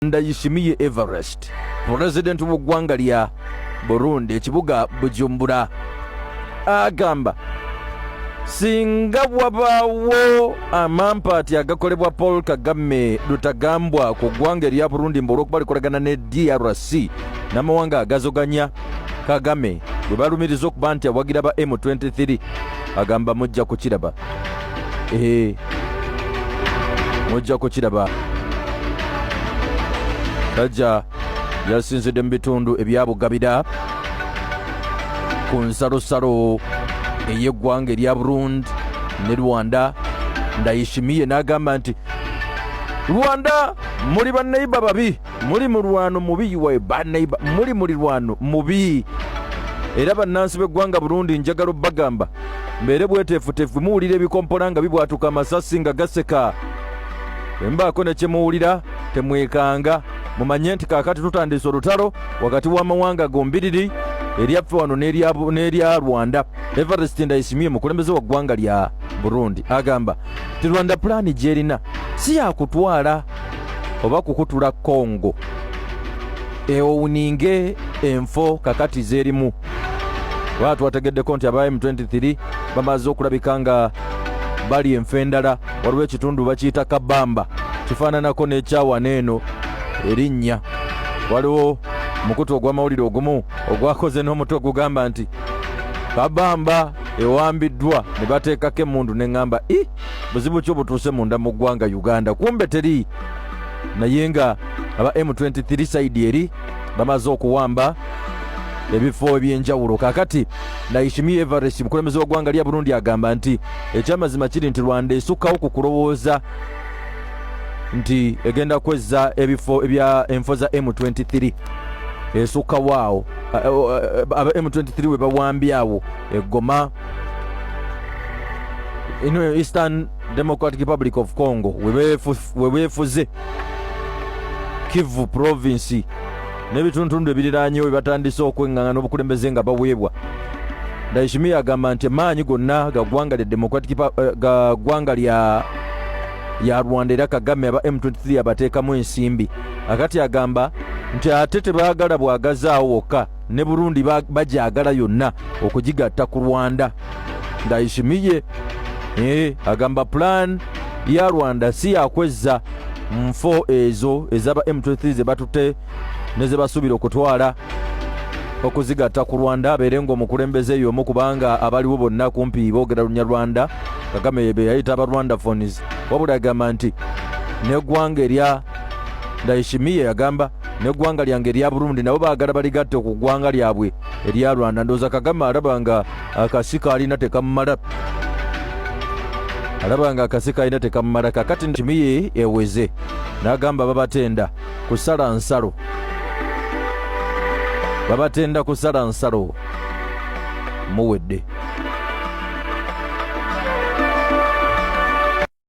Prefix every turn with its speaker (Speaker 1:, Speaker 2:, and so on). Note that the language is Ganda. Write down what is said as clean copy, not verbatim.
Speaker 1: Ndayishimiye Everest President w'eggwanga lya Burundi ekibuga Bujumbura agamba singa wabaawo amampaati agakolebwa Paul Kagame lutagambwa ku ggwanga erya Burundi olw'okuba likolagana ne DRC n'amawanga agazoganya Kagame bwe balumiriza okuba nti awagira ba M23 agamba mujja kukiraba mujja kukiraba. Tajja yasinzidde mu bitundu ebyabugabira ku nsalosalo ey'eggwanga erya Burundi ne Rwanda. Ndayishimiye n'agamba nti Rwanda muli banneiba babi, muli mu lwano mubi, iwe banneiba muli mu lwano mubi. Era bannansi b'eggwanga Burundi njagala obbagamba mbeere bweteefuteefu muwulira ebikompona nga bibwatuka amasasi nga gaseka. Bwe mbaako ne kye muwulira temwekanga, mumanye nti kaakati tutandise olutalo wakati w'amawanga gombiriri eryaffe wano n'erya Rwanda. Everest Ndayishimiye mukulembeze wa ggwanga lya Burundi agamba ti Rwanda pulaani gy'erina si yakutwala oba kukutula Congo ewuninge enfo kakati z'erimu. Lwatu wategeddeko nti aba M23 bamaze okulabika nga bali enfe endala. Waliwo ekitundu bakiyita Kabamba kifaananako n'ekyawana eno erinnya. Waliwo mukutu ogw'amawulire ogumu ogwakoze n'omutwe ogugamba nti Kabamba ewambiddwa ne bateekako emmundu neŋŋamba buzibu ki obutuuse munda mu ggwanga Uganda. Kumbe teri, naye nga aba M23 saidi eri bamaze okuwamba ebifo ebyenjawulo. Kaakati Ndayishimiye Everest mukulembeze w'eggwanga lya Burundi agamba nti ekyamazima kiri nti Rwanda esukkawo ku kulowooza nti egenda kwezza ebifo ebya enfo za M23 esukkawo awo aba M23 we bawambyawo eGoma Eastern Democratic Republic of Congo we beefuze Kivu province n'ebitundu ebiriraanyewo we batandise okweŋŋaŋa n'obukulembeze nga baweebwa. Ndayishimiye agamba nti maanyi gonna ga ggwanga lya Rwanda era Kagame aba M23 abateekamu ensimbi. Akati agamba nti ate tebaagala bwagazaawo wokka ne Burundi bagyagala yonna okugigatta ku Rwanda. Ndayishimiye agamba plan ya Rwanda si yakwezza nfo ezo ezaba M23 ze batutte ne ze basuubira okutwala okuzigatta ku Rwanda. Abeere ng'omukulembeze y'omu kubanga abaliwo bonna kumpi boogera Lunyarwanda. Kagame be yayita aba Rwanda phones. Wabula agamba nti n'eggwanga erya Ndayishimiye agamba n'eggwanga lyange erya Burundi nabo baagala baligatte ku ggwanga lyabwe erya Rwanda. Ndowooza Kagame alaba nga akasika alina tekamumala, alaba nga akasika alina tekamumala. Kakati Ndayishimiye eweze n'agamba babatenda kusala nsalo, babatenda kusala nsalo muwedde.